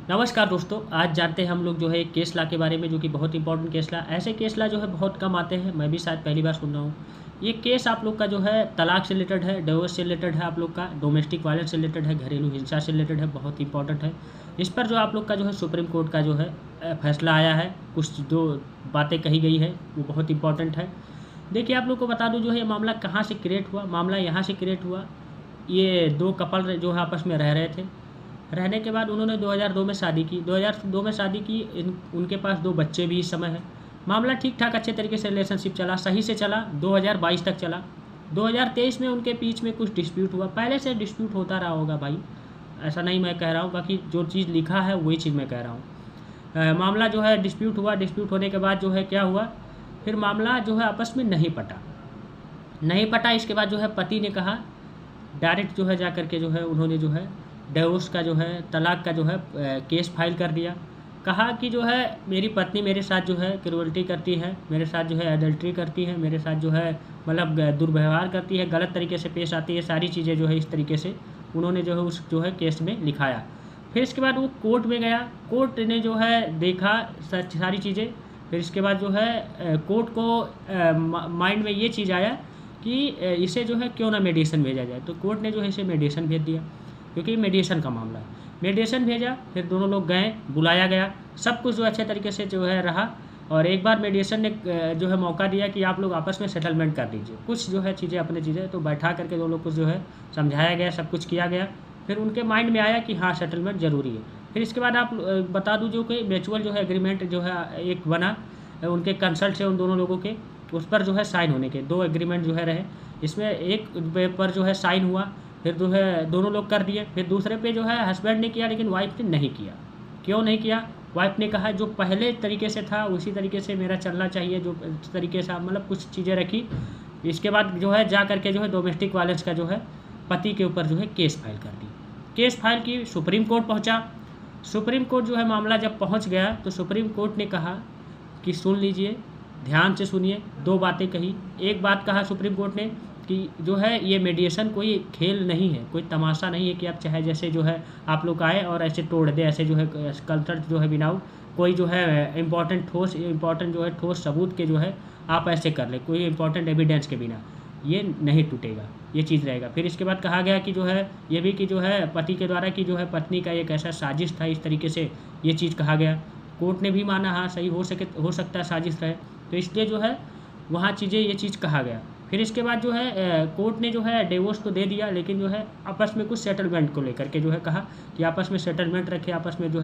नमस्कार दोस्तों, आज जानते हैं हम लोग जो है एक केस लॉ के बारे में, जो कि बहुत इंपॉर्टेंट केस लॉ। ऐसे केस लॉ जो है बहुत कम आते हैं, मैं भी शायद पहली बार सुन रहा हूँ। ये केस आप लोग का जो है तलाक से रिलेटेड है, डिवोर्स से रिलेटेड है, आप लोग का डोमेस्टिक वायलेंस से रिलेटेड है, घरेलू हिंसा से रिलेटेड है, बहुत इंपॉर्टेंट है। इस पर जो आप लोग का जो है सुप्रीम कोर्ट का जो है फैसला आया है, कुछ जो बातें कही गई है वो बहुत इंपॉर्टेंट है। देखिए, आप लोग को बता दूँ जो है ये मामला कहाँ से क्रिएट हुआ। मामला यहाँ से क्रिएट हुआ, ये दो कपल जो है आपस में रह रहे थे। रहने के बाद उन्होंने 2002 में शादी की। 2002 में शादी की, उनके पास 2 बच्चे भी इस समय हैं। मामला ठीक-ठाक अच्छे तरीके से रिलेशनशिप चला, सही से चला, 2022 तक चला। 2023 में उनके बीच में कुछ डिस्प्यूट हुआ। पहले से डिस्प्यूट होता रहा होगा भाई, ऐसा नहीं मैं कह रहा हूँ, बाकी जो चीज़ लिखा है वही चीज़ मैं कह रहा हूँ। मामला जो है डिस्प्यूट हुआ, डिस्प्यूट होने के बाद जो है क्या हुआ, फिर मामला जो है आपस में नहीं पटा। इसके बाद जो है पति ने कहा, डायरेक्ट जो है जा कर के जो है उन्होंने जो है डिवोर्स का जो है तलाक का जो है केस फाइल कर दिया। कहा कि जो है मेरी पत्नी मेरे साथ जो है क्रूअल्टी करती है, मेरे साथ जो है एडल्ट्री करती है, मेरे साथ जो है मतलब दुर्व्यवहार करती है, गलत तरीके से पेश आती है, सारी चीज़ें जो है इस तरीके से उन्होंने जो है उस जो है केस में लिखाया। फिर इसके बाद वो कोर्ट में गया, कोर्ट ने जो है देखा सारी चीज़ें। फिर इसके बाद जो है कोर्ट को माइंड में ये चीज़ आया कि इसे जो है क्यों ना मेडिएशन भेजा जाए। तो कोर्ट ने जो है इसे मेडिएशन भेज दिया, क्योंकि मेडिएशन का मामला है। मेडिएशन भेजा, फिर दोनों लोग गए, बुलाया गया, सब कुछ जो अच्छे तरीके से जो है रहा। और एक बार मेडिएशन ने जो है मौका दिया कि आप लोग आपस में सेटलमेंट कर लीजिए, कुछ जो है चीज़ें अपनी चीज़ें, तो बैठा करके दोनों लोग को जो है समझाया गया, सब कुछ किया गया। फिर उनके माइंड में आया कि हाँ सेटलमेंट ज़रूरी है। फिर इसके बाद आप बता दूँ जो कि म्यूचुअल जो है एग्रीमेंट जो है एक बना, उनके कंसल्ट से उन दोनों लोगों के, उस पर जो है साइन होने के 2 एग्रीमेंट जो है रहे। इसमें एक पेपर जो है साइन हुआ, फिर जो है दोनों लोग कर दिए। फिर दूसरे पे जो है हस्बैंड ने किया, लेकिन वाइफ ने नहीं किया। क्यों नहीं किया? वाइफ ने कहा जो पहले तरीके से था उसी तरीके से मेरा चलना चाहिए, जो तरीके से मतलब कुछ चीज़ें रखी। इसके बाद जो है जा करके जो है डोमेस्टिक वायलेंस का जो है पति के ऊपर जो है केस फाइल कर दी। केस फाइल की, सुप्रीम कोर्ट पहुँचा। सुप्रीम कोर्ट जो है मामला जब पहुँच गया तो सुप्रीम कोर्ट ने कहा कि सुन लीजिए, ध्यान से सुनिए। 2 बातें कही। एक बात कहा सुप्रीम कोर्ट ने कि जो है ये मेडिएशन कोई खेल नहीं है, कोई तमाशा नहीं है कि आप चाहे जैसे जो है आप लोग आए और ऐसे तोड़ दें, ऐसे जो है कल्चर जो है विदाउट कोई जो है इम्पॉर्टेंट जो है ठोस सबूत के जो है आप ऐसे कर ले, कोई इम्पॉर्टेंट एविडेंस के बिना ये नहीं टूटेगा, ये चीज़ रहेगा। फिर इसके बाद कहा गया कि जो है ये भी कि जो है पति के द्वारा कि जो है पत्नी का एक ऐसा साजिश था, इस तरीके से ये चीज़ कहा गया। कोर्ट ने भी माना हाँ सही हो सकता है साजिश रहे, तो इसलिए जो है वहाँ चीज़ें ये चीज़ कहा गया। फिर इसके बाद जो है कोर्ट ने जो है डिवोर्स तो दे दिया, लेकिन जो है आपस में कुछ सेटलमेंट को लेकर के जो है कहा कि आपस में सेटलमेंट रखे, आपस में जो